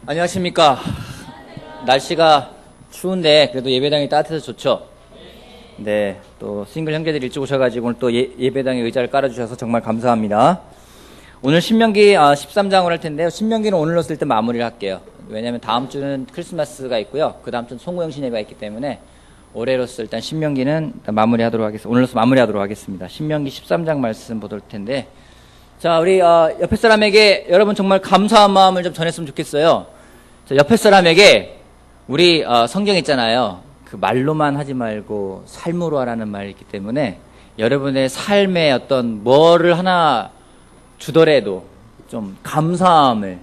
안녕하십니까. 날씨가 추운데 그래도 예배당이 따뜻해서 좋죠. 네, 또 싱글 형제들이 일찍 오셔가지고 오늘 또 예배당에 의자를 깔아주셔서 정말 감사합니다. 오늘 신명기 13장을 할 텐데요. 신명기는 오늘로 쓸 때 마무리를 할게요. 왜냐하면 다음 주는 크리스마스가 있고요. 그 다음 주는 송구영신 예배가 있기 때문에 올해로서 일단 신명기는 일단 마무리하도록 하겠습니다. 오늘로서 마무리하도록 하겠습니다. 신명기 13장 말씀 보도록 텐데, 자, 우리 옆에 사람에게 여러분 정말 감사한 마음을 좀 전했으면 좋겠어요. 자, 옆에 사람에게 우리 성경 있잖아요. 그 말로만 하지 말고 삶으로 하라는 말이 있기 때문에 여러분의 삶에 어떤 뭐를 하나 주더라도 좀 감사함을,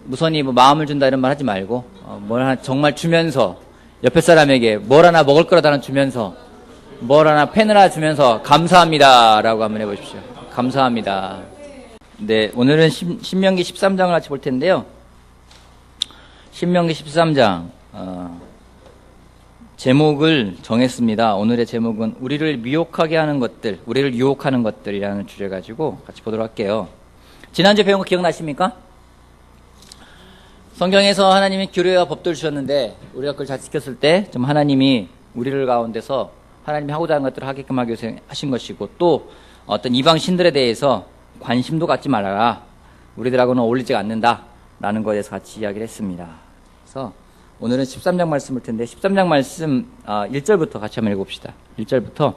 무선히 마음을 준다 이런 말 하지 말고 뭘 하나 정말 주면서, 옆에 사람에게 뭘 하나 먹을 거라도 하나 주면서, 뭘 하나 펜을 하나 주면서 감사합니다 라고 한번 해보십시오. 감사합니다. 네, 오늘은 신명기 13장을 같이 볼 텐데요. 신명기 13장 제목을 정했습니다. 오늘의 제목은 우리를 미혹하게 하는 것들, 우리를 유혹하는 것들이라는 주제 가지고 같이 보도록 할게요. 지난주에 배운 거 기억나십니까? 성경에서 하나님이 규례와 법도를 주셨는데 우리가 그걸 잘 지켰을 때 좀 하나님이 우리를 가운데서 하나님이 하고자 하는 것들을 하게끔 하기 위해서 하신 것이고, 또 어떤 이방 신들에 대해서 관심도 갖지 말아라, 우리들하고는 어울리지가 않는다 라는 것에 대해서 같이 이야기를 했습니다. 그래서 오늘은 13장 말씀을 텐데 13장 말씀 1절부터 같이 한번 읽어봅시다. 1절부터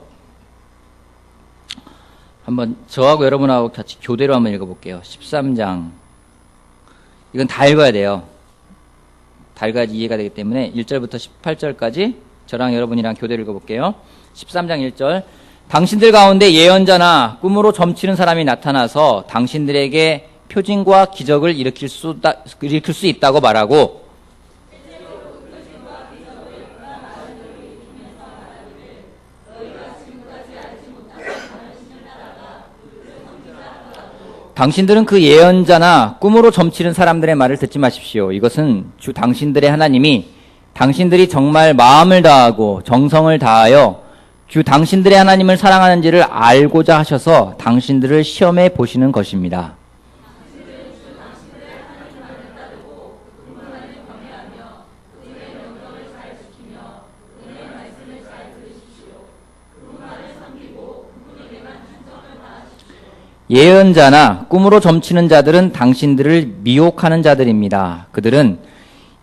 한번 저하고 여러분하고 같이 교대로 한번 읽어볼게요. 13장 이건 다 읽어야 돼요. 다 읽어야지 이해가 되기 때문에 1절부터 18절까지 저랑 여러분이랑 교대로 읽어볼게요. 13장 1절. 당신들 가운데 예언자나 꿈으로 점치는 사람이 나타나서 당신들에게 표징과 기적을 일으킬 수 있다고 말하고, 당신들은 그 예언자나 꿈으로 점치는 사람들의 말을 듣지 마십시오. 이것은 주 당신들의 하나님이 당신들이 정말 마음을 다하고 정성을 다하여 주 당신들의 하나님을 사랑하는지를 알고자 하셔서 당신들을 시험해 보시는 것입니다. 예언자나 꿈으로 점치는 자들은 당신들을 미혹하는 자들입니다. 그들은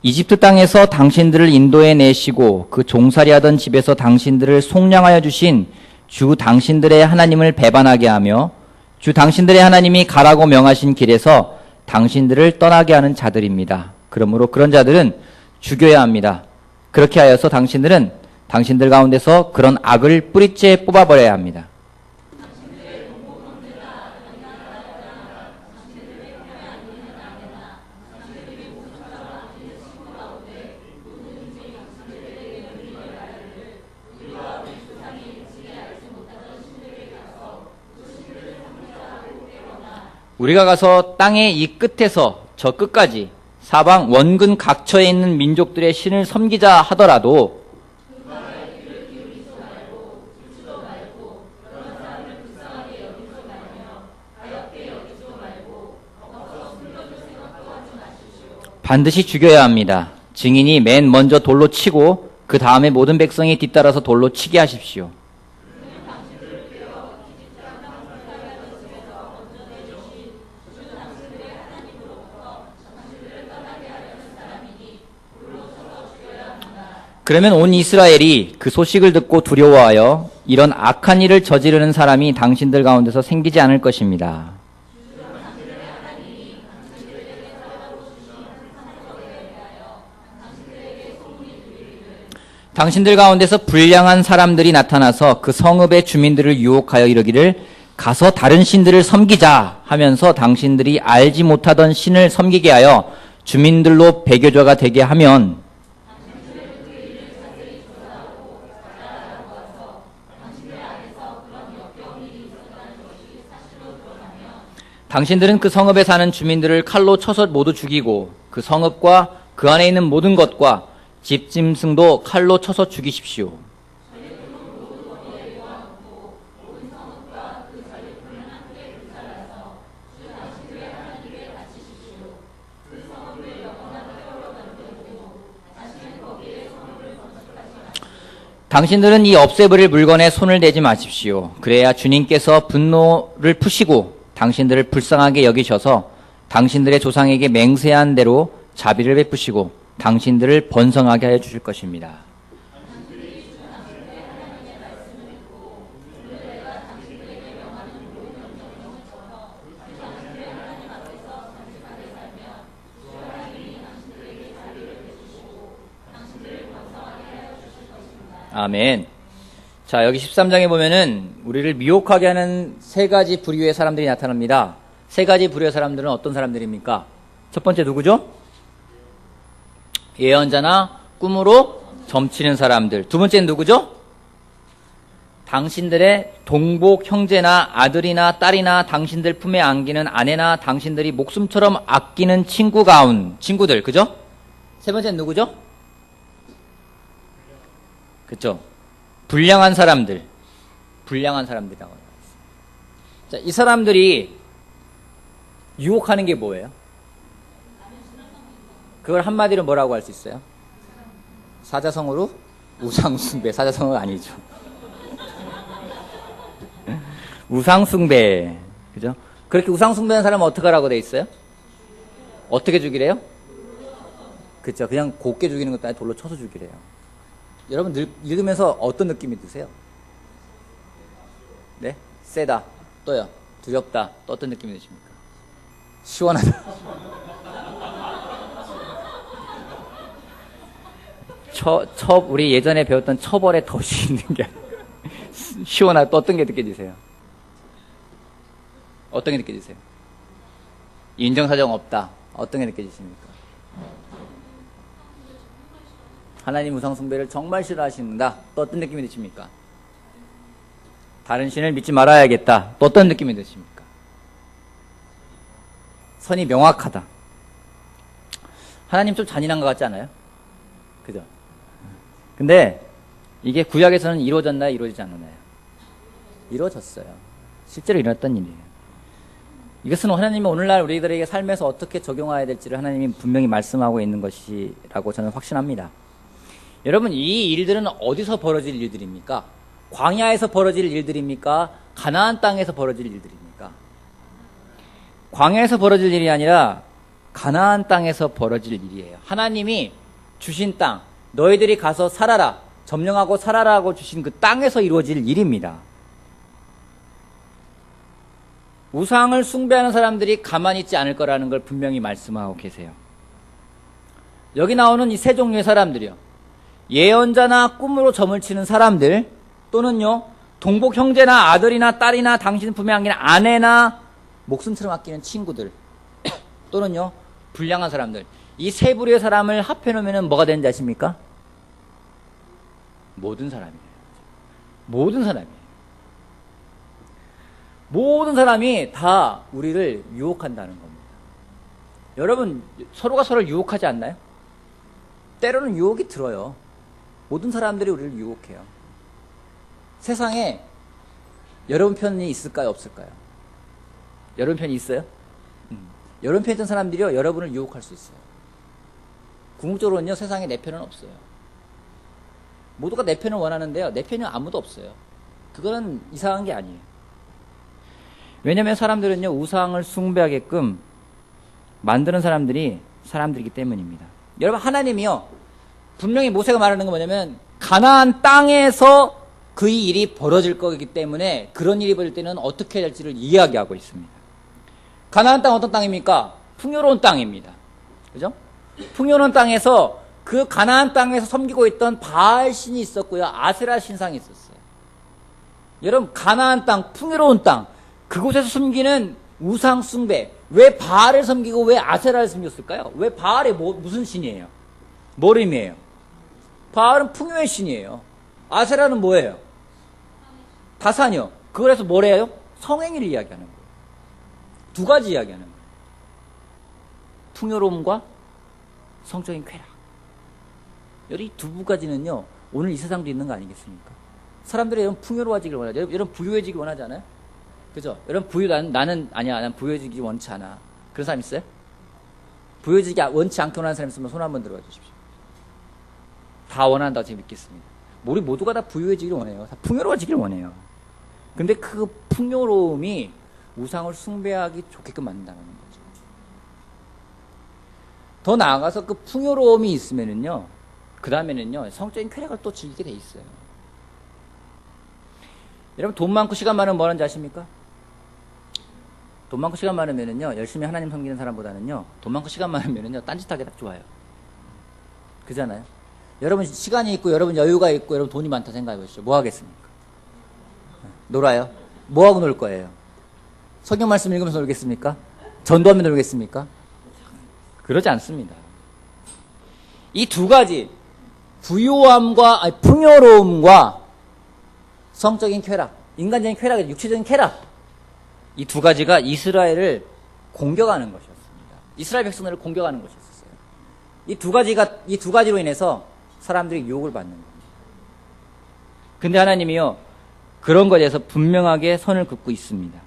이집트 땅에서 당신들을 인도해 내시고 그 종살이하던 집에서 당신들을 속량하여 주신 주 당신들의 하나님을 배반하게 하며 주 당신들의 하나님이 가라고 명하신 길에서 당신들을 떠나게 하는 자들입니다. 그러므로 그런 자들은 죽여야 합니다. 그렇게 하여서 당신들은 당신들 가운데서 그런 악을 뿌리째 뽑아버려야 합니다. 우리가 가서 땅의 이 끝에서 저 끝까지 사방 원근 각처에 있는 민족들의 신을 섬기자 하더라도 반드시 죽여야 합니다. 증인이 맨 먼저 돌로 치고 그 다음에 모든 백성이 뒤따라서 돌로 치게 하십시오. 그러면 온 이스라엘이 그 소식을 듣고 두려워하여 이런 악한 일을 저지르는 사람이 당신들 가운데서 생기지 않을 것입니다. 당신들 가운데서 불량한 사람들이 나타나서 그 성읍의 주민들을 유혹하여 이르기를 가서 다른 신들을 섬기자 하면서 당신들이 알지 못하던 신을 섬기게 하여 주민들로 배교자가 되게 하면 당신들은 그 성읍에 사는 주민들을 칼로 쳐서 모두 죽이고 그 성읍과 그 안에 있는 모든 것과 집짐승도 칼로 쳐서 죽이십시오. 당신들은 이 없애버릴 물건에 손을 대지 마십시오. 그래야 주님께서 분노를 푸시고 당신들을 불쌍하게 여기셔서 당신들의 조상에게 맹세한 대로 자비를 베푸시고 당신들을 번성하게 하여 주실 것입니다. 아멘. 자, 여기 13장에 보면은 우리를 미혹하게 하는 세 가지 부류의 사람들이 나타납니다. 세 가지 부류의 사람들은 어떤 사람들입니까? 첫 번째 누구죠? 예언자나 꿈으로 점치는 사람들. 두 번째는 누구죠? 당신들의 동복 형제나 아들이나 딸이나 당신들 품에 안기는 아내나 당신들이 목숨처럼 아끼는 친구들. 그죠? 세 번째는 누구죠? 그쵸? 불량한 사람들이라고 나와 있습니다. 자, 이 사람들이 유혹하는 게 뭐예요? 그걸 한마디로 뭐라고 할 수 있어요? 사자성어로 우상숭배. 사자성어가 아니죠. 우상숭배. 그죠? 그렇게 우상숭배하는 사람은 어떻게 하라고 돼 있어요? 어떻게 죽이래요? 그쵸? 그냥 곱게 죽이는 것도 아니라 돌로 쳐서 죽이래요. 여러분 읽으면서 어떤 느낌이 드세요? 네? 세다. 또요. 두렵다. 또 어떤 느낌이 드십니까? 시원하다. 우리 예전에 배웠던 처벌에 덫이 있는 게 시원하다. 또 어떤 게 느껴지세요? 어떤 게 느껴지세요? 인정사정 없다. 어떤 게 느껴지십니까? 하나님 우상숭배를 정말 싫어하신다. 또 어떤 느낌이 드십니까? 다른 신을 믿지 말아야겠다. 또 어떤 느낌이 드십니까? 선이 명확하다. 하나님 좀 잔인한 것 같지 않아요? 그죠? 근데 이게 구약에서는 이루어졌나요? 이루어지지 않았나요? 이루어졌어요. 실제로 일어났던 일이에요. 이것은 하나님이 오늘날 우리들에게 삶에서 어떻게 적용해야 될지를 하나님이 분명히 말씀하고 있는 것이라고 저는 확신합니다. 여러분, 이 일들은 어디서 벌어질 일들입니까? 광야에서 벌어질 일들입니까? 가나안 땅에서 벌어질 일들입니까? 광야에서 벌어질 일이 아니라 가나안 땅에서 벌어질 일이에요. 하나님이 주신 땅, 너희들이 가서 살아라, 점령하고 살아라고 주신 그 땅에서 이루어질 일입니다. 우상을 숭배하는 사람들이 가만히 있지 않을 거라는 걸 분명히 말씀하고 계세요. 여기 나오는 이 세 종류의 사람들이요. 예언자나 꿈으로 점을 치는 사람들, 또는요 동복 형제나 아들이나 딸이나 당신 품에 안기는 아내나 목숨처럼 아끼는 친구들, 또는요 불량한 사람들. 이 세 부류의 사람을 합해놓으면 뭐가 되는지 아십니까? 모든 사람이에요. 모든 사람이에요. 모든 사람이 다 우리를 유혹한다는 겁니다. 여러분, 서로가 서로를 유혹하지 않나요? 때로는 유혹이 들어요. 모든 사람들이 우리를 유혹해요. 세상에 여러분 편이 있을까요? 없을까요? 여러분 편이 있어요? 여러분 편에 있던 사람들이요, 여러분을 유혹할 수 있어요. 궁극적으로는요, 세상에 내 편은 없어요. 모두가 내 편을 원하는데요, 내 편이 아무도 없어요. 그거는 이상한 게 아니에요. 왜냐면 사람들은요, 우상을 숭배하게끔 만드는 사람들이기 때문입니다. 여러분, 하나님이요, 분명히 모세가 말하는 건 뭐냐면 가나안 땅에서 그 일이 벌어질 거기 때문에 그런 일이 벌어질 때는 어떻게 해야 될지를 이야기하고 있습니다. 가나안 땅 어떤 땅입니까? 풍요로운 땅입니다. 그죠? 풍요로운 땅에서 그 가나안 땅에서 섬기고 있던 바알 신이 있었고요, 아세라 신상이 있었어요. 여러분, 가나안 땅, 풍요로운 땅, 그곳에서 섬기는 우상 숭배. 왜 바알을 섬기고 왜 아세라를 섬겼을까요? 왜 바알이 무슨 신이에요? 뭘 의미해요? 바알은 풍요의 신이에요. 아세라는 뭐예요? 다산이요. 그래서 뭐래요? 성행위를 이야기하는 거예요. 두 가지 이야기하는 거예요. 풍요로움과 성적인 쾌락. 이 두 가지는요, 오늘 이 세상도 있는 거 아니겠습니까? 사람들이 여러분 풍요로워지길 원하죠. 여러분 부유해지길 원하지 않아요? 그죠? 여러분 나는 부유해지기 원치 않아. 그런 사람 있어요? 부유해지기 원치 않게 원하는 사람 있으면 손 한번 들어봐 주십시오. 다 원한다고 제가 믿겠습니다. 우리 모두가 다 부유해지기를 원해요. 다 풍요로워지기를 원해요. 근데 그 풍요로움이 우상을 숭배하기 좋게끔 만든다는 거죠. 더 나아가서 그 풍요로움이 있으면은요, 그 다음에는요, 성적인 쾌락을 또 즐기게 돼 있어요. 여러분, 돈 많고 시간 많으면 뭐 하는지 아십니까? 돈 많고 시간 많으면은요, 열심히 하나님 섬기는 사람보다는요, 돈 많고 시간 많으면은요, 딴짓하기 딱 좋아요. 그잖아요? 여러분, 시간이 있고, 여러분 여유가 있고, 여러분 돈이 많다 생각해 보시죠. 뭐 하겠습니까? 놀아요? 뭐 하고 놀 거예요? 성경 말씀 읽으면서 놀겠습니까? 전도하면서 놀겠습니까? 그러지 않습니다. 이 두 가지, 풍요로움과 성적인 쾌락, 인간적인 쾌락, 육체적인 쾌락, 이 두 가지가 이스라엘을 공격하는 것이었습니다. 이스라엘 백성들을 공격하는 것이었어요. 이 두 가지로 인해서 사람들이 유혹을 받는 겁니다. 근데 하나님이요, 그런 것에 대해서 분명하게 선을 긋고 있습니다.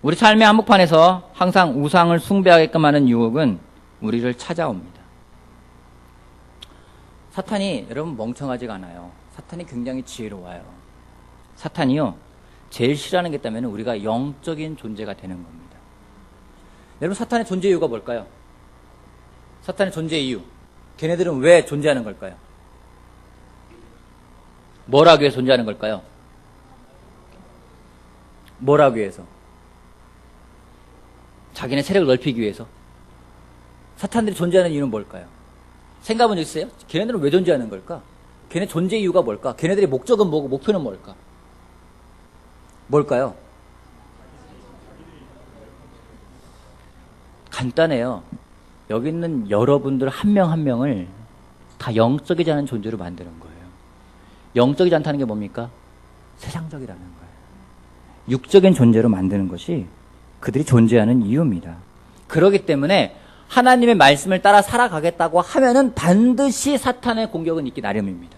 우리 삶의 한복판에서 항상 우상을 숭배하게끔 하는 유혹은 우리를 찾아옵니다. 사탄이 여러분 멍청하지가 않아요. 사탄이 굉장히 지혜로워요. 사탄이요, 제일 싫어하는 게 있다면 우리가 영적인 존재가 되는 겁니다. 여러분, 사탄의 존재 이유가 뭘까요? 사탄의 존재 이유. 걔네들은 왜 존재하는 걸까요? 뭘 하기 위해서 존재하는 걸까요? 뭘 하기 위해서? 자기네 세력을 넓히기 위해서. 사탄들이 존재하는 이유는 뭘까요? 생각해 본 적 있어요? 걔네들은 왜 존재하는 걸까? 걔네 존재 이유가 뭘까? 걔네들의 목적은 뭐고 목표는 뭘까? 뭘까요? 간단해요. 여기 있는 여러분들 한 명 한 명을 다 영적이지 않은 존재로 만드는 거예요. 영적이지 않다는 게 뭡니까? 세상적이라는 거예요. 육적인 존재로 만드는 것이 그들이 존재하는 이유입니다. 그렇기 때문에 하나님의 말씀을 따라 살아가겠다고 하면은 반드시 사탄의 공격은 있기 나름입니다.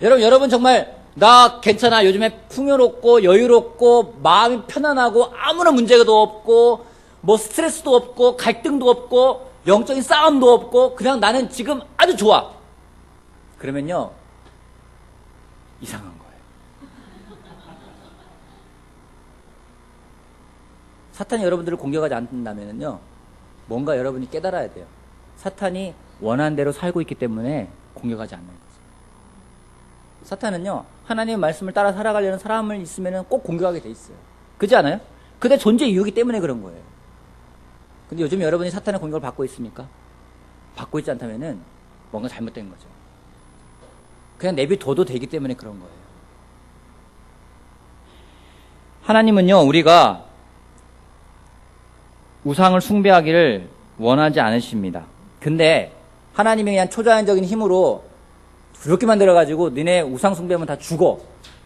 여러분 정말 나 괜찮아, 요즘에 풍요롭고 여유롭고 마음이 편안하고 아무런 문제도 없고 뭐 스트레스도 없고 갈등도 없고 영적인 싸움도 없고 그냥 나는 지금 아주 좋아. 그러면요, 이상한 거예요. 사탄이 여러분들을 공격하지 않는다면요, 뭔가 여러분이 깨달아야 돼요. 사탄이 원하는 대로 살고 있기 때문에 공격하지 않는 거죠. 사탄은요, 하나님의 말씀을 따라 살아가려는 사람을 있으면 꼭 공격하게 돼 있어요. 그렇지 않아요? 그대 존재 이유이기 때문에 그런 거예요. 근데 요즘 여러분이 사탄의 공격을 받고 있습니까? 받고 있지 않다면은 뭔가 잘못된 거죠. 그냥 내비둬도 되기 때문에 그런 거예요. 하나님은요, 우리가 우상을 숭배하기를 원하지 않으십니다. 근데 하나님이 그냥 초자연적인 힘으로 그렇게 만들어가지고 너네 우상 숭배하면 다 죽어,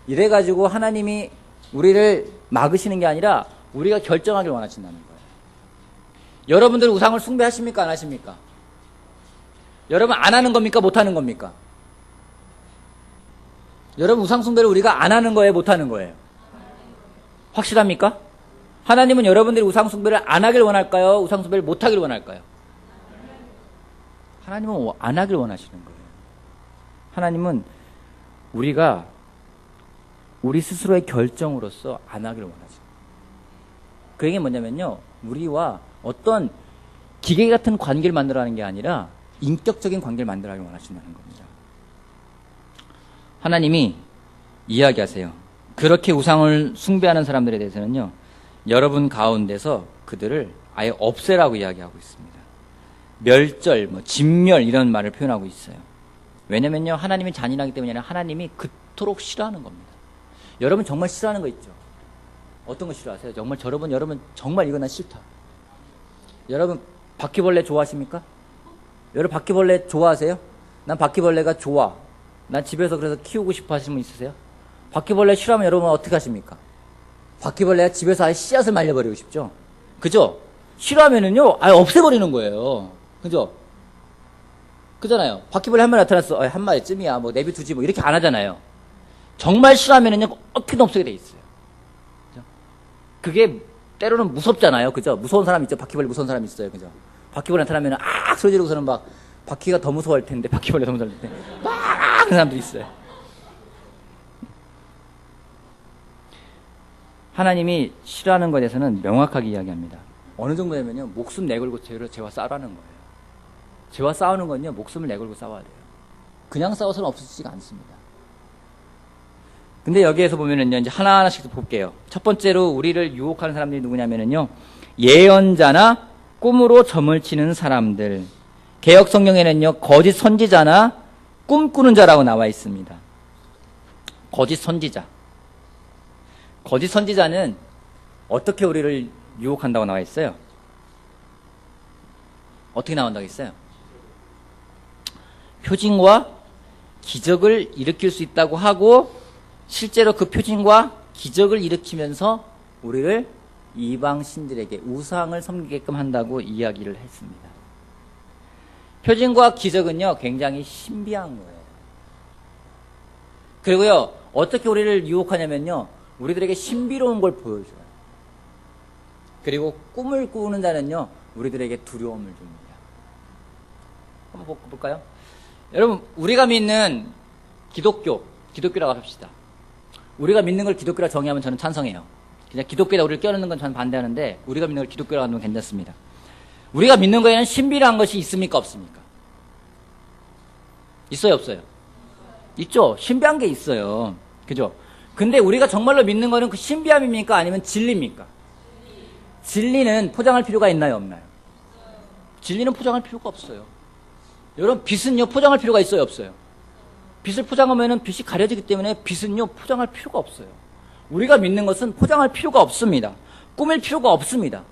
이래가지고 하나님이 우리를 막으시는 게 아니라 우리가 결정하길 원하신다는 거예요. 여러분들 우상을 숭배하십니까? 안 하십니까? 여러분 안 하는 겁니까? 못 하는 겁니까? 여러분 우상 숭배를 우리가 안 하는 거예요? 못 하는 거예요? 확실합니까? 하나님은 여러분들이 우상 숭배를 안 하길 원할까요? 우상 숭배를 못 하길 원할까요? 하나님은 안 하길 원하시는 거예요. 하나님은 우리가 우리 스스로의 결정으로서 안 하길 원하시는 거예요. 그 얘기는 뭐냐면요, 우리와 어떤 기계 같은 관계를 만들어가는 게 아니라 인격적인 관계를 만들어가길 원하신다는 겁니다. 하나님이 이야기하세요. 그렇게 우상을 숭배하는 사람들에 대해서는요, 여러분 가운데서 그들을 아예 없애라고 이야기하고 있습니다. 멸절, 진멸 이런 말을 표현하고 있어요. 왜냐면요, 하나님이 잔인하기 때문이 아니라 하나님이 그토록 싫어하는 겁니다. 여러분 정말 싫어하는 거 있죠? 어떤 거 싫어하세요? 정말 여러분 정말 이거 난 싫다. 여러분 바퀴벌레 좋아하십니까? 여러분 바퀴벌레 좋아하세요? 난 바퀴벌레가 좋아. 난 집에서 그래서 키우고 싶어 하시는 분 있으세요? 바퀴벌레 싫어하면 여러분 어떻게 하십니까? 바퀴벌레가 집에서 아예 씨앗을 말려버리고 싶죠? 그죠? 싫어하면은요, 아예 없애버리는 거예요. 그죠? 그잖아요. 바퀴벌레 한 마리 나타났어. 한 마리쯤이야. 뭐 내비두지 뭐 이렇게 안 하잖아요. 정말 싫어하면은요, 어떻게든 없애게 돼 있어요. 그죠? 그게 때로는 무섭잖아요. 그죠? 무서운 사람 있죠? 바퀴벌레 무서운 사람 있어요. 그죠? 바퀴벌레 나타나면은 소리 지르고서는 막 바퀴가 더 무서워할 텐데, 바퀴벌레 더 무서워할 텐데 막 싫어하는 사람들이 있어요. 하나님이 싫어하는 것에 대해서는 명확하게 이야기합니다. 어느 정도냐면요, 목숨 내걸고 죄와 싸우라는 거예요. 죄와 싸우는 건요, 목숨을 내걸고 싸워야 돼요. 그냥 싸워서는 없어지지가 않습니다. 근데 여기에서 보면은요, 이제 하나하나씩 볼게요. 첫 번째로 우리를 유혹하는 사람들이 누구냐면은요, 예언자나 꿈으로 점을 치는 사람들. 개역 성경에는요, 거짓 선지자나 꿈꾸는 자라고 나와 있습니다. 거짓 선지자. 거짓 선지자는 어떻게 우리를 유혹한다고 나와 있어요? 어떻게 나온다고 했어요? 표징과 기적을 일으킬 수 있다고 하고 실제로 그 표징과 기적을 일으키면서 우리를 이방 신들에게 우상을 섬기게끔 한다고 이야기를 했습니다. 표징과 기적은요, 굉장히 신비한 거예요. 그리고요, 어떻게 우리를 유혹하냐면요, 우리들에게 신비로운 걸 보여줘요. 그리고 꿈을 꾸는 자는요, 우리들에게 두려움을 줍니다. 한번 볼까요? 여러분, 우리가 믿는 기독교라고 합시다. 우리가 믿는 걸 기독교라 정의하면 저는 찬성해요. 그냥 기독교에다 우리를 껴넣는 건 저는 반대하는데, 우리가 믿는 걸 기독교라고 하면 괜찮습니다. 우리가 믿는 거에는 신비라는 것이 있습니까, 없습니까? 있어요, 없어요? 있죠. 신비한 게 있어요. 그죠? 근데 우리가 정말로 믿는 거는 그 신비함입니까? 아니면 진리입니까? 진리는 포장할 필요가 있나요, 없나요? 진리는 포장할 필요가 없어요. 여러분, 빛은요, 포장할 필요가 있어요, 없어요? 빛을 포장하면은 빛이 가려지기 때문에 빛은요, 포장할 필요가 없어요. 우리가 믿는 것은 포장할 필요가 없습니다. 꾸밀 필요가 없습니다.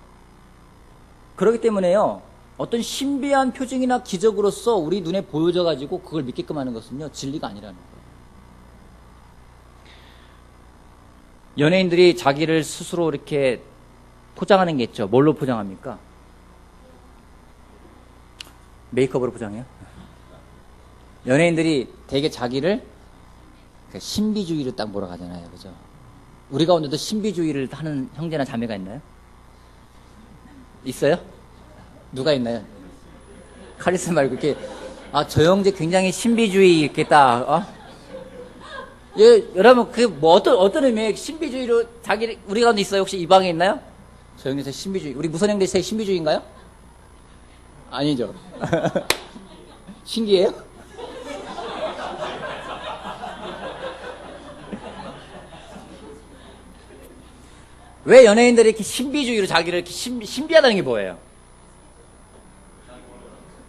그렇기 때문에요, 어떤 신비한 표징이나 기적으로서 우리 눈에 보여져가지고 그걸 믿게끔 하는 것은요, 진리가 아니라는 거예요. 연예인들이 자기를 스스로 이렇게 포장하는 게 있죠. 뭘로 포장합니까? 메이크업으로 포장해요? 연예인들이 되게 자기를 신비주의로 딱 몰아가잖아요. 그죠? 우리 가운데도 신비주의를 하는 형제나 자매가 있나요? 있어요? 누가 있나요? 카리스마 말고 이렇게, 저 형제 굉장히 신비주의 이렇게 딱, 예, 여러분, 어떤 의미의 신비주의로 우리 가운데 있어요? 혹시 이 방에 있나요? 저 형제 신비주의. 우리 무선 형제 신비주의인가요? 아니죠. 신기해요? 왜 연예인들이 이렇게 신비주의로 자기를 이렇게 신비하다는 게 뭐예요?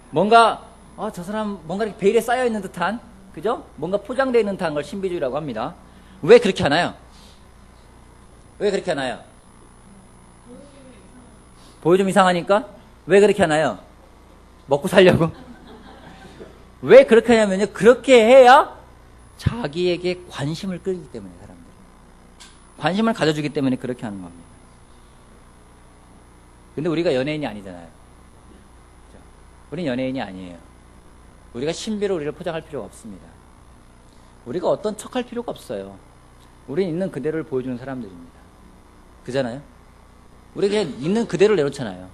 뭔가, 저 사람 뭔가 이렇게 베일에 쌓여있는 듯한, 그죠? 뭔가 포장되어 있는 듯한 걸 신비주의라고 합니다. 왜 그렇게 하나요? 왜 그렇게 하나요? 보여 좀 이상하니까? 왜 그렇게 하나요? 먹고 살려고? 왜 그렇게 하냐면요, 그렇게 해야 자기에게 관심을 끌기 때문에, 사람들이. 관심을 가져주기 때문에 그렇게 하는 겁니다. 근데 우리가 연예인이 아니잖아요. 우린 연예인이 아니에요. 우리가 신비로 우리를 포장할 필요가 없습니다. 우리가 어떤 척할 필요가 없어요. 우린 있는 그대로를 보여주는 사람들입니다. 그잖아요? 우리 그냥 있는 그대로를 내놓잖아요.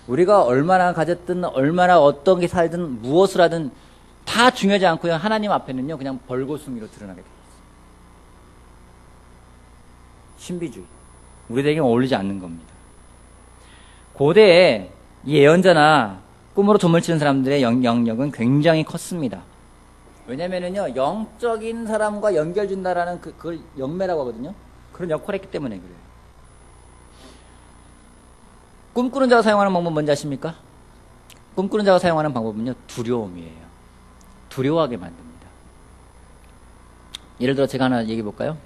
우리가 얼마나 가졌든 얼마나 어떤 게 살든 무엇을 하든 다 중요하지 않고요. 하나님 앞에는요, 그냥 벌거숭이로 드러나게 돼요. 신비주의. 우리들에게 어울리지 않는 겁니다. 고대에 예언자나 꿈으로 점을 치는 사람들의 영역은 굉장히 컸습니다. 왜냐면은요, 영적인 사람과 연결준다라는 그걸 영매라고 하거든요. 그런 역할을 했기 때문에 그래요. 꿈꾸는 자가 사용하는 방법은 뭔지 아십니까? 꿈꾸는 자가 사용하는 방법은요, 두려움이에요. 두려워하게 만듭니다. 예를 들어 제가 하나 얘기해 볼까요?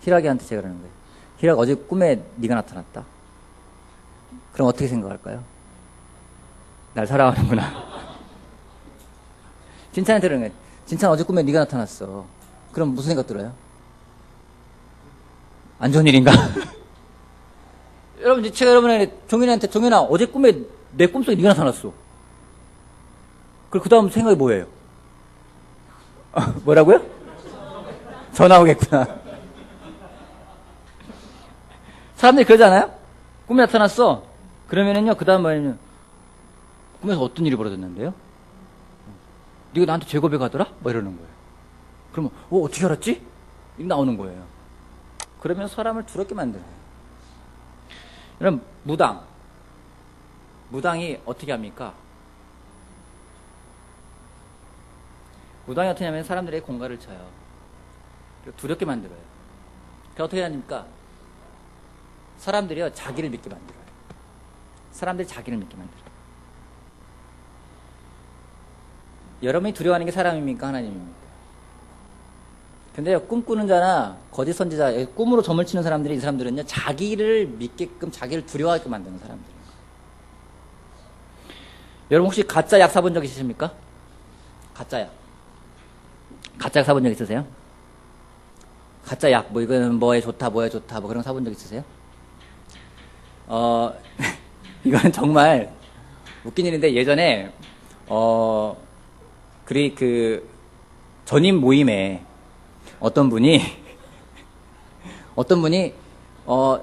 희락이한테 제가 그러는 거예요. 희락, 어제 꿈에 네가 나타났다. 그럼 어떻게 생각할까요? 날 사랑하는구나. 진찬한테 그러는 거예요. 진찬, 어제 꿈에 네가 나타났어. 그럼 무슨 생각 들어요? 안 좋은 일인가? 여러분, 제가 여러분한테, 종현이한테, 종현아, 어제 꿈에 내 꿈속에 네가 나타났어. 그리고 그 다음 생각이 뭐예요? 뭐라고요? 전화 오겠구나. 사람들이 그러잖아요? 꿈에 나타났어. 그러면은요, 그 다음 뭐냐면, 꿈에서 어떤 일이 벌어졌는데요? 네가 나한테 죄 고백하더라? 뭐 이러는 거예요. 그러면 어떻게 알았지? 이렇게 나오는 거예요. 그러면 사람을 두렵게 만들어요. 그럼 무당이 어떻게 합니까? 무당이 어떻게 하면 사람들의 공갈을 쳐요. 그리고 두렵게 만들어요. 그래서 어떻게 하니까 사람들이요 자기를 믿게 만들어요. 사람들이 자기를 믿게 만들어요. 여러분이 두려워하는 게 사람입니까? 하나님입니까? 근데요, 꿈꾸는 자나 거짓 선지자, 꿈으로 점을 치는 사람들이, 이 사람들은요, 자기를 믿게끔, 자기를 두려워하게 만드는 사람들이에요. 여러분 혹시 가짜 약 사본 적 있으십니까? 가짜 약. 가짜 약 사본 적 있으세요? 가짜 약, 뭐 이거는 뭐에 좋다, 뭐에 좋다, 뭐 그런 거 사본 적 있으세요? 이거는 정말 웃긴 일인데, 예전에, 전임 모임에 어떤 분이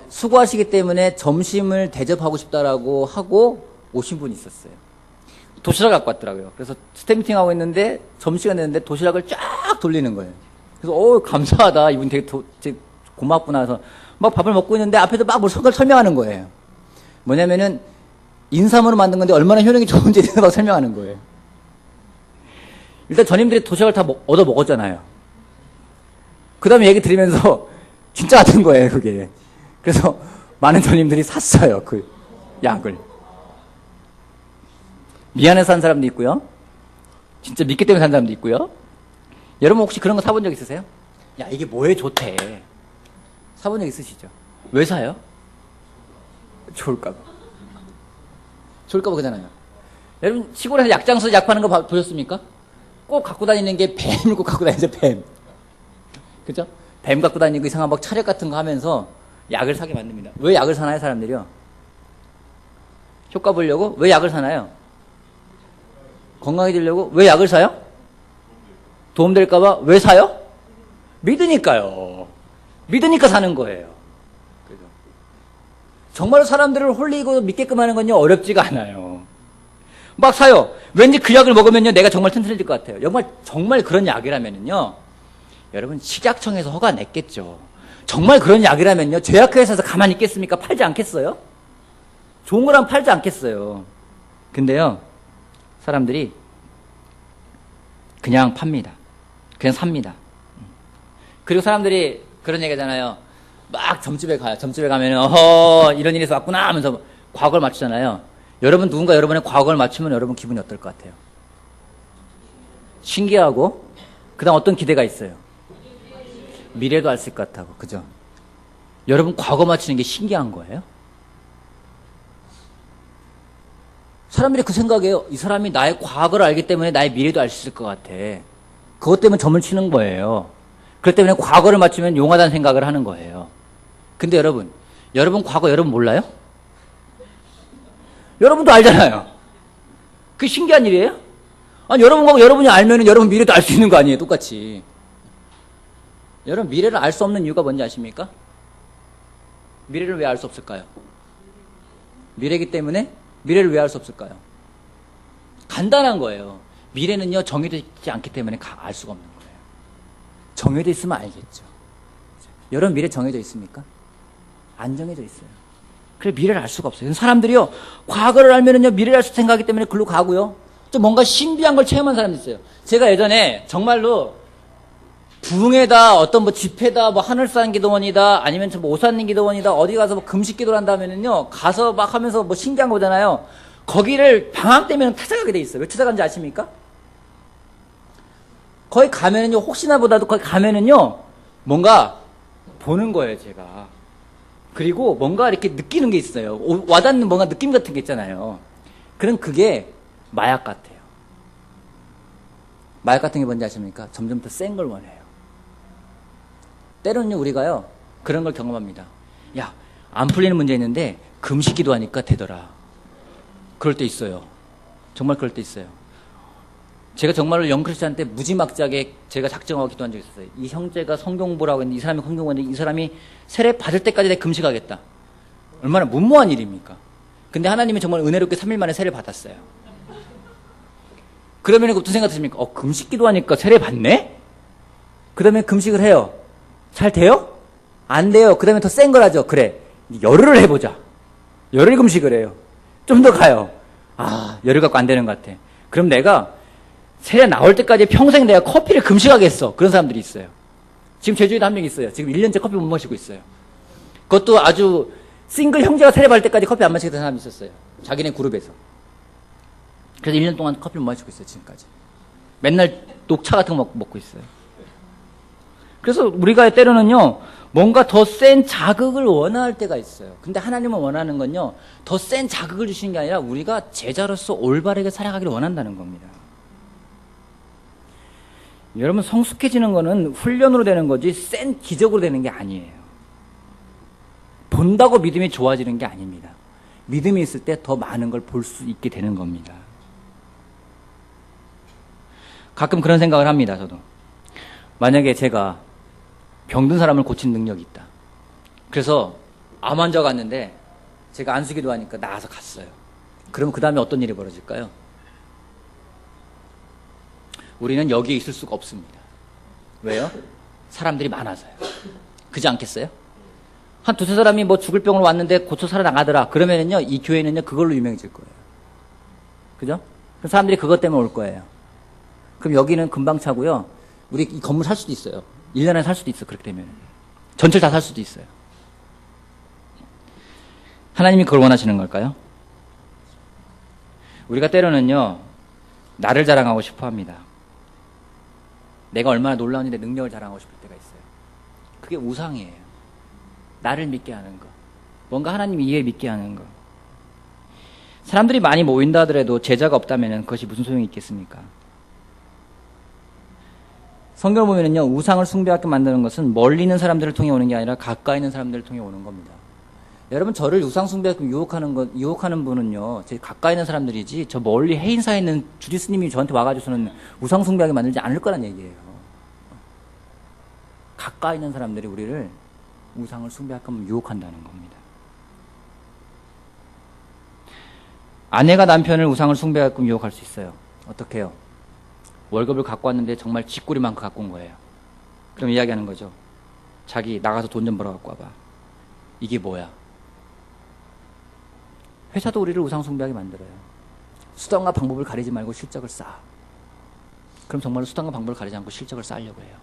수고하시기 때문에 점심을 대접하고 싶다라고 하고 오신 분이 있었어요. 도시락 갖고 왔더라고요. 그래서 스텝 미팅 하고 있는데 점심시간 됐는데 도시락을 쫙 돌리는 거예요. 그래서 감사하다. 이분 되게 고맙구나 해서 막 밥을 먹고 있는데 앞에서 막 설명하는 거예요. 뭐냐면은 인삼으로 만든 건데 얼마나 효능이 좋은지 막 설명하는 거예요. 일단 전임들이 도시락을 다 얻어 먹었잖아요. 그 다음에 얘기 들으면서 진짜 같은 거예요, 그게. 그래서 많은 전임들이 샀어요, 그 약을. 미안해서 산 사람도 있고요. 진짜 믿기 때문에 산 사람도 있고요. 여러분 혹시 그런 거 사본 적 있으세요? 야, 이게 뭐에 좋대. 사본 적 있으시죠? 왜 사요? 좋을까봐. 좋을까봐 그잖아요. 여러분 시골에서 약장수 약 파는 거 보셨습니까? 꼭 갖고 다니는 게 뱀을 꼭 갖고 다니죠, 뱀. 그죠? 뱀 갖고 다니고 이상한 막 차력 같은 거 하면서 약을 사게 만듭니다. 왜 약을 사나요, 사람들이요? 효과 보려고? 왜 약을 사나요? 건강해지려고? 왜 약을 사요? 도움될까봐? 왜 사요? 믿으니까요. 믿으니까 사는 거예요. 그죠? 정말 사람들을 홀리고 믿게끔 하는 건요, 어렵지가 않아요. 막 사요. 왠지 그 약을 먹으면요, 내가 정말 튼튼해질 것 같아요. 정말 그런 약이라면요, 여러분, 식약청에서 허가 냈겠죠. 정말 그런 약이라면요, 제약회사에서 가만히 있겠습니까? 팔지 않겠어요? 좋은 거라면 팔지 않겠어요. 근데요, 사람들이 그냥 팝니다. 그냥 삽니다. 그리고 사람들이 그런 얘기 하잖아요. 막 점집에 가요. 점집에 가면은, 이런 일에서 왔구나 하면서 과거를 맞추잖아요. 누군가 여러분의 과거를 맞추면 여러분 기분이 어떨 것 같아요? 신기하고, 그 다음 어떤 기대가 있어요? 미래도 알 수 있을 것 같다고. 그죠? 여러분 과거 맞추는 게 신기한 거예요? 사람들이 그 생각이에요. 이 사람이 나의 과거를 알기 때문에 나의 미래도 알 수 있을 것 같아. 그것 때문에 점을 치는 거예요. 그렇기 때문에 과거를 맞추면 용하다는 생각을 하는 거예요. 근데 여러분 과거 여러분 몰라요? 여러분도 알잖아요. 그게 신기한 일이에요? 아니, 여러분 과거 여러분이 알면은 여러분 미래도 알 수 있는 거 아니에요? 똑같이. 여러분 미래를 알 수 없는 이유가 뭔지 아십니까? 미래를 왜 알 수 없을까요? 미래이기 때문에 미래를 왜 알 수 없을까요? 간단한 거예요. 미래는요, 정해져 있지 않기 때문에 알 수가 없는 거예요. 정해져 있으면 알겠죠. 여러분 미래 정해져 있습니까? 안 정해져 있어요. 그래 미래를 알 수가 없어요. 사람들이요, 과거를 알면은요, 미래를 알 수 생각하기 때문에 글로 가고요. 좀 뭔가 신비한 걸 체험한 사람이 있어요. 제가 예전에 정말로 부흥회다, 어떤 뭐 집회다, 뭐 하늘산 기도원이다, 아니면 뭐 오산님 기도원이다, 어디 가서 뭐 금식 기도를 한다면은요, 가서 막 하면서 뭐 신기한 거잖아요. 거기를 방학 때면 찾아가게 돼 있어요. 왜 찾아간지 아십니까? 거기 가면은요, 혹시나 보다도 거기 가면은요, 뭔가 보는 거예요, 제가. 그리고 뭔가 이렇게 느끼는 게 있어요. 와닿는 뭔가 느낌 같은 게 있잖아요. 그럼 그게 마약 같아요. 마약 같은 게 뭔지 아십니까? 점점 더 센 걸 원해요. 때로는요, 우리가요, 그런 걸 경험합니다. 야, 안 풀리는 문제 있는데, 금식 기도하니까 되더라. 그럴 때 있어요. 정말 그럴 때 있어요. 제가 정말로 영크리스찬 때 무지막지하게 제가 작정하고 기도한 적이 있었어요. 이 형제가 성경보라고 했는데, 이 사람이 성경보는데, 이 사람이 세례 받을 때까지 내가 금식하겠다. 얼마나 무모한 일입니까? 근데 하나님이 정말 은혜롭게 3일 만에 세례를 받았어요. 그러면 어떤 생각 드십니까? 금식 기도하니까 세례 받네? 그 다음에 금식을 해요. 잘 돼요? 안 돼요. 그 다음에 더 센 걸 하죠. 그래. 열흘을 해보자. 열흘 금식을 해요. 좀 더 가요. 열흘 갖고 안 되는 것 같아. 그럼 내가 세례 나올 때까지 평생 내가 커피를 금식하겠어. 그런 사람들이 있어요. 지금 제주에도 한 명 있어요. 지금 1년째 커피 못 마시고 있어요. 그것도 아주 싱글 형제가 세례 받을 때까지 커피 안 마시던 사람이 있었어요. 자기네 그룹에서. 그래서 1년 동안 커피를 못 마시고 있어요. 지금까지. 맨날 녹차 같은 거 먹고 있어요. 그래서 우리가 때로는요, 뭔가 더 센 자극을 원할 때가 있어요. 근데 하나님은 원하는 건요, 더 센 자극을 주시는 게 아니라 우리가 제자로서 올바르게 살아가기를 원한다는 겁니다. 여러분, 성숙해지는 거는 훈련으로 되는 거지 센 기적으로 되는 게 아니에요. 본다고 믿음이 좋아지는 게 아닙니다. 믿음이 있을 때 더 많은 걸 볼 수 있게 되는 겁니다. 가끔 그런 생각을 합니다, 저도. 만약에 제가 병든 사람을 고치는 능력이 있다. 그래서 암 환자가 왔는데 제가 안수기도 하니까 나와서 갔어요. 그러면 그 다음에 어떤 일이 벌어질까요? 우리는 여기에 있을 수가 없습니다. 왜요? 사람들이 많아서요. 그지 않겠어요? 한 두세 사람이 뭐 죽을 병으로 왔는데 고쳐 살아나가더라. 그러면은요, 이 교회는요, 그걸로 유명해질 거예요. 그죠? 그럼 사람들이 그것 때문에 올 거예요. 그럼 여기는 금방 차고요. 우리 이 건물 살 수도 있어요. 1년 안에 살 수도 있어, 그렇게 되면. 전체를 다 살 수도 있어요. 하나님이 그걸 원하시는 걸까요? 우리가 때로는요, 나를 자랑하고 싶어 합니다. 내가 얼마나 놀라운 일에 능력을 자랑하고 싶을 때가 있어요. 그게 우상이에요. 나를 믿게 하는 거. 뭔가 하나님 이해 믿게 하는 거. 사람들이 많이 모인다 하더라도 제자가 없다면 그것이 무슨 소용이 있겠습니까? 성경을 보면은요, 우상을 숭배하게 만드는 것은 멀리 있는 사람들을 통해 오는 게 아니라 가까이 있는 사람들을 통해 오는 겁니다. 여러분, 저를 우상 숭배하게 유혹하는 분은요, 제 가까이 있는 사람들이지, 저 멀리 해인사에 있는 주지스님이 저한테 와가지고서는 우상 숭배하게 만들지 않을 거란 얘기예요. 가까이 있는 사람들이 우리를 우상을 숭배하게 유혹한다는 겁니다. 아내가 남편을 우상을 숭배하게 유혹할 수 있어요. 어떻게 해요? 월급을 갖고 왔는데 정말 쥐꼬리만큼 갖고 온 거예요. 그럼 이야기하는 거죠. 자기 나가서 돈 좀 벌어 갖고 와봐. 이게 뭐야? 회사도 우리를 우상 숭배하게 만들어요. 수단과 방법을 가리지 말고 실적을 쌓아. 그럼 정말로 수단과 방법을 가리지 않고 실적을 쌓으려고 해요.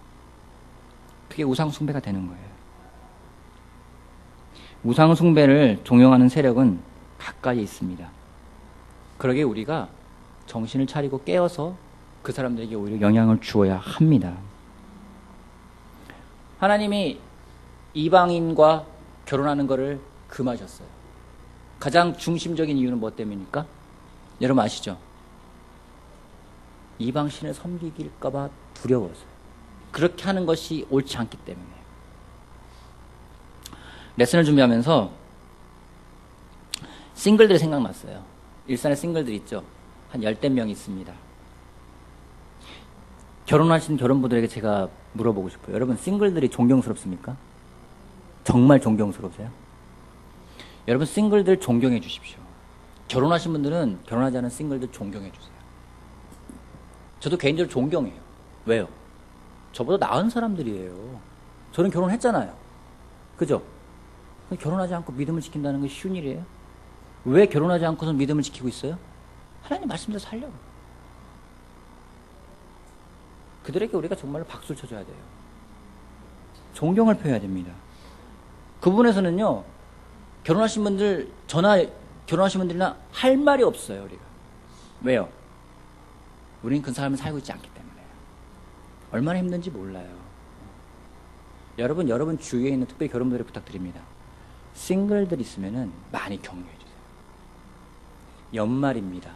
그게 우상 숭배가 되는 거예요. 우상 숭배를 종용하는 세력은 가까이 있습니다. 그러게 우리가 정신을 차리고 깨어서 그 사람들에게 오히려 영향을 주어야 합니다. 하나님이 이방인과 결혼하는 것을 금하셨어요. 가장 중심적인 이유는 뭐 때문입니까? 여러분 아시죠? 이방신을 섬기길까봐 두려워서요. 그렇게 하는 것이 옳지 않기 때문에. 레슨을 준비하면서 싱글들이 생각났어요. 일산에 싱글들 있죠. 한 10명 있습니다. 결혼하신 결혼부들에게 제가 물어보고 싶어요. 여러분, 싱글들이 존경스럽습니까? 정말 존경스러우세요? 여러분, 싱글들 존경해 주십시오. 결혼하신 분들은 결혼하지 않은 싱글들 존경해 주세요. 저도 개인적으로 존경해요. 왜요? 저보다 나은 사람들이에요. 저는 결혼했잖아요. 그죠? 결혼하지 않고 믿음을 지킨다는 게 쉬운 일이에요? 왜 결혼하지 않고서 믿음을 지키고 있어요? 하나님 말씀대로 살려고. 그들에게 우리가 정말로 박수를 쳐줘야 돼요. 존경을 표해야 됩니다. 그 부분에서는요, 결혼하신 분들, 결혼하신 분들이나 할 말이 없어요, 우리가. 왜요? 우리는 그 삶을 살고 있지 않기 때문에. 얼마나 힘든지 몰라요. 여러분 주위에 있는 특별히 결혼부들에 부탁드립니다. 싱글들 있으면은 많이 격려해 주세요. 연말입니다.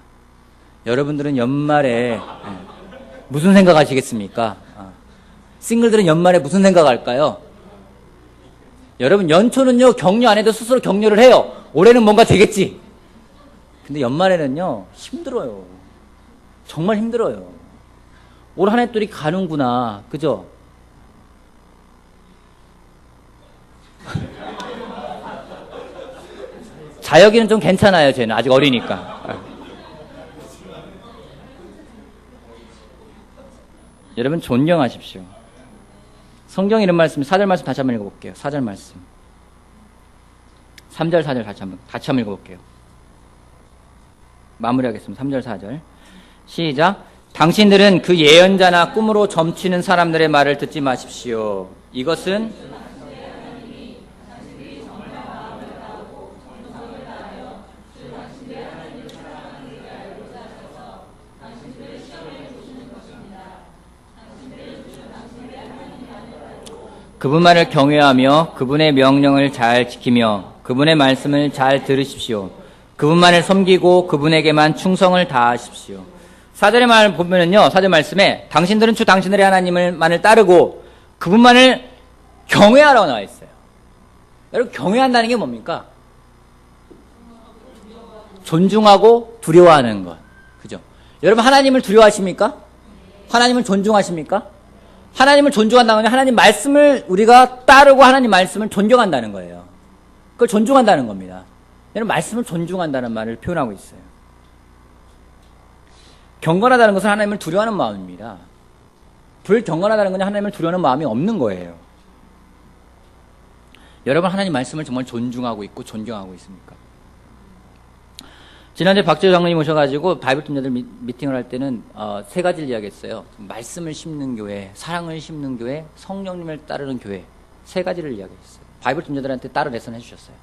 여러분들은 연말에 무슨 생각 하시겠습니까? 싱글들은 연말에 무슨 생각 할까요? 여러분, 연초는요, 격려 안 해도 스스로 격려를 해요. 올해는 뭔가 되겠지. 근데 연말에는요, 힘들어요. 정말 힘들어요. 올 한 해 또 이렇게 가는구나. 그죠? 자여기는 좀 괜찮아요, 쟤는. 아직 어리니까. 여러분 존경하십시오. 성경 이런 말씀, 4절 말씀 다시 한번 읽어볼게요. 4절 말씀. 3절, 4절 다시 한번 읽어볼게요. 마무리하겠습니다. 3절, 4절. 시작. 당신들은 그 예언자나 꿈으로 점치는 사람들의 말을 듣지 마십시오. 이것은 그분만을 경외하며 그분의 명령을 잘 지키며 그분의 말씀을 잘 들으십시오. 그분만을 섬기고 그분에게만 충성을 다하십시오. 4절의 말 보면은요, 4절 말씀에 당신들은 주 당신들의 하나님만을 따르고 그분만을 경외하라고 나와 있어요. 여러분, 경외한다는 게 뭡니까? 존중하고 두려워하는 것. 그죠? 여러분, 하나님을 두려워하십니까? 하나님을 존중하십니까? 하나님을 존중한다는 건 하나님 말씀을 우리가 따르고 하나님 말씀을 존경한다는 거예요. 그걸 존중한다는 겁니다. 여러분, 말씀을 존중한다는 말을 표현하고 있어요. 경건하다는 것은 하나님을 두려워하는 마음입니다. 불경건하다는 건 하나님을 두려워하는 마음이 없는 거예요. 여러분, 하나님 말씀을 정말 존중하고 있고 존경하고 있습니까? 지난주에 박재호 장로님 오셔가지고 바이블 팀장들 미팅을 할 때는 3가지를 이야기했어요. 말씀을 심는 교회, 사랑을 심는 교회, 성령님을 따르는 교회, 3가지를 이야기했어요. 바이블 팀장들한테 따로 레슨 해주셨어요.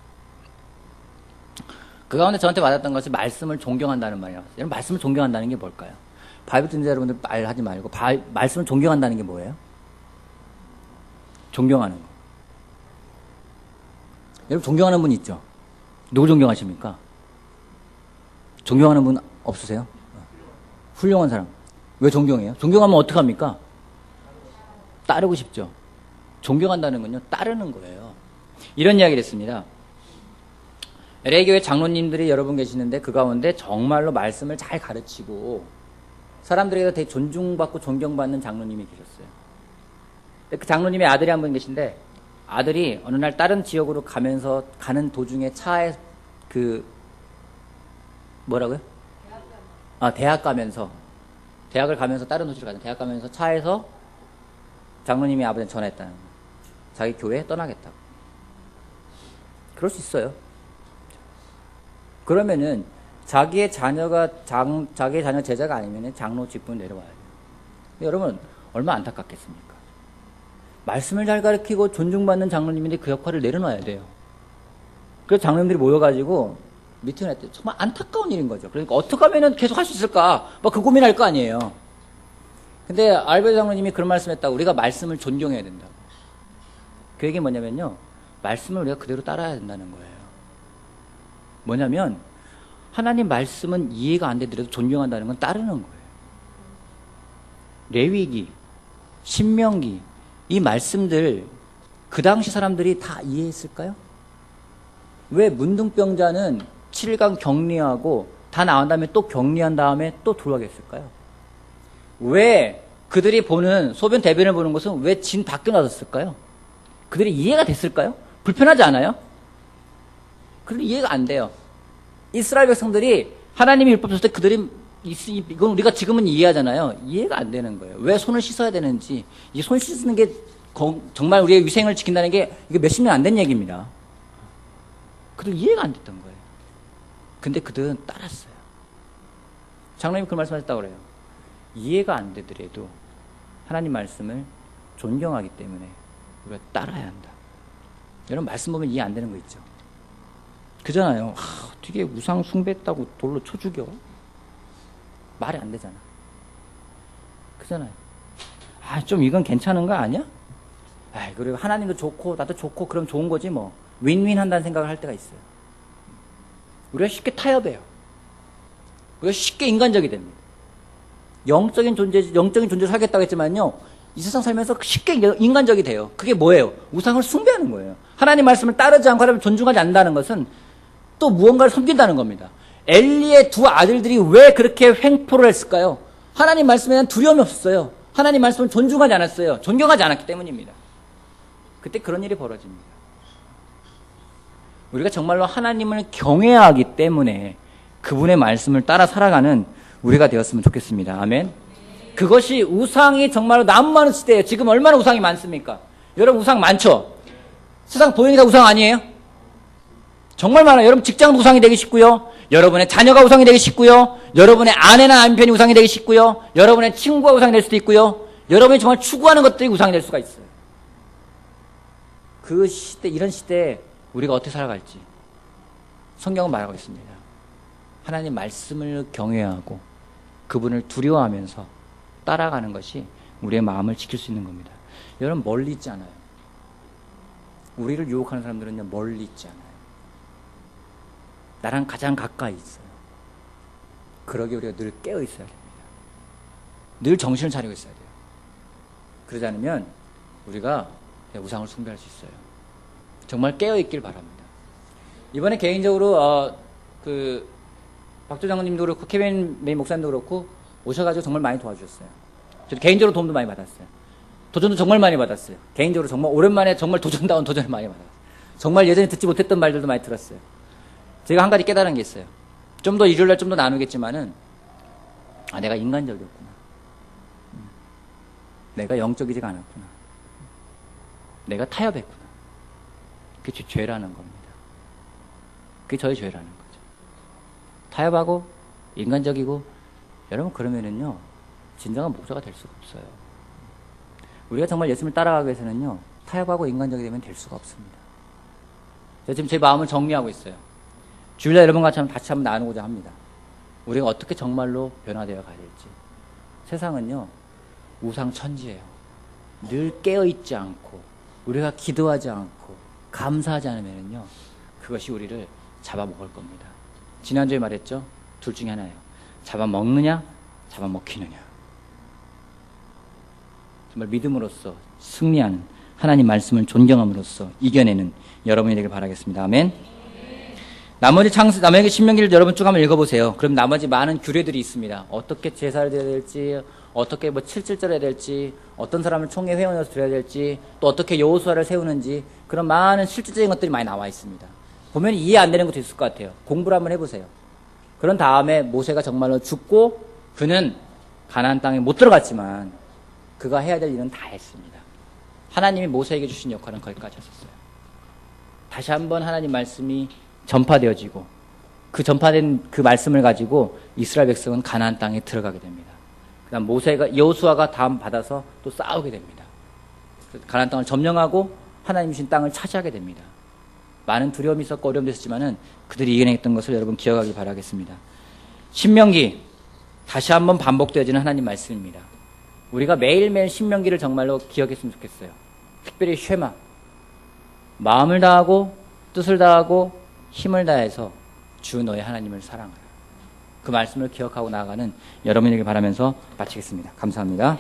그 가운데 저한테 와닿았던 것이 말씀을 존경한다는 말이라고 했어요. 여러분, 말씀을 존경한다는 게 뭘까요? 바이블 팀장 여러분들 말하지 말고 말씀을 존경한다는 게 뭐예요? 존경하는 거. 여러분, 존경하는 분 있죠? 누구 존경하십니까? 존경하는 분 없으세요? 훌륭한 사람. 왜 존경해요? 존경하면 어떡합니까? 따르고 싶죠. 존경한다는 건요, 따르는 거예요. 이런 이야기를 했습니다. LA교회 장로님들이 여러분 계시는데 그 가운데 정말로 말씀을 잘 가르치고 사람들에게 되게 존중받고 존경받는 장로님이 계셨어요. 그 장로님의 아들이 한 분 계신데 아들이 어느 날 다른 지역으로 가는 도중에 차에 뭐라고요? 대학을 가면서 다른 도시로 가는 대학 가면서 차에서 장로님이 아버지한테 전화했다는 거예요. 자기 교회 떠나겠다고. 그럴 수 있어요. 그러면은 자기의 자녀 제자가 아니면은 장로 직분 내려와야 돼요. 여러분, 얼마나 안타깝겠습니까? 말씀을 잘 가르치고 존중받는 장로님인데 그 역할을 내려놔야 돼요. 그래서 장로님들이 모여가지고 미팅을 했대요. 정말 안타까운 일인 거죠. 그러니까 어떻게 하면 계속 할 수 있을까? 그 고민할 거 아니에요. 근데 알베르 장로님이 그런 말씀 했다고. 우리가 말씀을 존경해야 된다고. 그 얘기는 뭐냐면요, 말씀을 우리가 그대로 따라야 된다는 거예요. 뭐냐면 하나님 말씀은 이해가 안 되더라도 존경한다는 건 따르는 거예요. 레위기, 신명기, 이 말씀들 그 당시 사람들이 다 이해했을까요? 왜 문둥병자는 7일 격리하고 다 나온 다음에 또 격리한 다음에 또 들어가겠을까요? 왜 그들이 보는 소변 대변을 보는 것은 왜 진 밖에 놔뒀을까요? 그들이 이해가 됐을까요? 불편하지 않아요? 그들이 이해가 안 돼요. 이스라엘 백성들이 하나님이 율법 줬을 때 그들이 이건 우리가 지금은 이해하잖아요. 이해가 안 되는 거예요. 왜 손을 씻어야 되는지, 이 손 씻는 게 정말 우리의 위생을 지킨다는 게 이게 몇십 년 안 된 얘기입니다. 그들 이해가 안 됐던 거예요. 근데 그들은 따랐어요. 장로님이 그 말씀하셨다고 그래요. 이해가 안 되더라도 하나님 말씀을 존경하기 때문에 우리가 따라야 한다. 여러분, 말씀 보면 이해 안 되는 거 있죠? 그잖아요. 어떻게 우상 숭배했다고 돌로 쳐 죽여? 말이 안 되잖아. 그잖아요. 좀 이건 괜찮은 거 아니야? 그리고 하나님도 좋고 나도 좋고 그럼 좋은 거지 뭐. 윈윈 한다는 생각을 할 때가 있어요. 우리가 쉽게 타협해요. 우리가 쉽게 인간적이 됩니다. 영적인 존재를 살겠다고 했지만요, 이 세상 살면서 쉽게 인간적이 돼요. 그게 뭐예요? 우상을 숭배하는 거예요. 하나님 말씀을 따르지 않고 하나님을 존중하지 않는다는 것은 또 무언가를 섬긴다는 겁니다. 엘리의 두 아들들이 왜 그렇게 횡포를 했을까요? 하나님 말씀에 대한 두려움이 없었어요. 하나님 말씀을 존중하지 않았어요. 존경하지 않았기 때문입니다. 그때 그런 일이 벌어집니다. 우리가 정말로 하나님을 경외하기 때문에 그분의 말씀을 따라 살아가는 우리가 되었으면 좋겠습니다. 아멘. 그것이 우상이 정말로 너무 많은 시대예요. 지금 얼마나 우상이 많습니까? 여러분 우상 많죠? 세상 보이는 게 다 우상 아니에요? 정말 많아요. 여러분 직장도 우상이 되기 쉽고요. 여러분의 자녀가 우상이 되기 쉽고요. 여러분의 아내나 남편이 우상이 되기 쉽고요. 여러분의 친구가 우상이 될 수도 있고요. 여러분이 정말 추구하는 것들이 우상이 될 수가 있어요. 그 시대, 이런 시대에 우리가 어떻게 살아갈지 성경은 말하고 있습니다. 하나님 말씀을 경외하고 그분을 두려워하면서 따라가는 것이 우리의 마음을 지킬 수 있는 겁니다. 여러분 멀리 있지 않아요. 우리를 유혹하는 사람들은요 멀리 있지 않아요. 나랑 가장 가까이 있어요. 그러기 우리가 늘 깨어 있어야 됩니다. 늘 정신을 차리고 있어야 돼요. 그러지 않으면 우리가 우상을 숭배할 수 있어요. 정말 깨어 있길 바랍니다. 이번에 개인적으로 박조 장로님도 그렇고 케빈 메이 목사님도 그렇고 오셔가지고 정말 많이 도와주셨어요. 저도 개인적으로 도움도 많이 받았어요. 도전도 정말 많이 받았어요. 개인적으로 정말 오랜만에 정말 도전다운 도전을 많이 받았어요. 정말 예전에 듣지 못했던 말들도 많이 들었어요. 제가 한 가지 깨달은 게 있어요. 좀 더 일요일날 좀 더 나누겠지만은 내가 인간적이었구나. 내가 영적이지가 않았구나. 내가 타협했구나. 그게 제 죄라는 겁니다. 그게 저의 죄라는 거죠. 타협하고 인간적이고 여러분 그러면은요 진정한 목자가 될 수가 없어요. 우리가 정말 예수님을 따라가기 위해서는요 타협하고 인간적이 되면 될 수가 없습니다. 제가 지금 제 마음을 정리하고 있어요. 주일날 여러분과 같이 한번 나누고자 합니다. 우리가 어떻게 정말로 변화되어 가야 될지. 세상은요 우상천지예요. 늘 깨어있지 않고 우리가 기도하지 않고 감사하지 않으면요 그것이 우리를 잡아먹을 겁니다. 지난주에 말했죠. 둘 중에 하나예요. 잡아먹느냐 잡아먹히느냐. 정말 믿음으로써 승리하는 하나님 말씀을 존경함으로써 이겨내는 여러분이 되길 바라겠습니다. 아멘. 나머지 신명기를 여러분 쭉 한번 읽어보세요. 그럼 나머지 많은 규례들이 있습니다. 어떻게 제사를 드려야 될지, 어떻게 칠칠절 해야 될지, 어떤 사람을 총회 회원으로서 드려야 될지, 또 어떻게 여호수아를 세우는지 그런 많은 실질적인 것들이 많이 나와 있습니다. 보면 이해 안 되는 것도 있을 것 같아요. 공부를 한번 해보세요. 그런 다음에 모세가 정말로 죽고 그는 가나안 땅에 못 들어갔지만 그가 해야 될 일은 다 했습니다. 하나님이 모세에게 주신 역할은 거기까지 했었어요. 다시 한번 하나님 말씀이 전파되어지고 그 전파된 그 말씀을 가지고 이스라엘 백성은 가나안 땅에 들어가게 됩니다. 그다음 여호수아가 다음 받아서 또 싸우게 됩니다. 가나안 땅을 점령하고 하나님 주신 땅을 차지하게 됩니다. 많은 두려움이 있었고 어려움도 있었지만은 그들이 이겨냈던 것을 여러분 기억하기 바라겠습니다. 신명기 다시 한번 반복되어지는 하나님 말씀입니다. 우리가 매일매일 신명기를 정말로 기억했으면 좋겠어요. 특별히 쉐마 마음을 다하고 뜻을 다하고 힘을 다해서 주 너의 하나님을 사랑하라. 그 말씀을 기억하고 나아가는 여러분에게 바라면서 마치겠습니다. 감사합니다.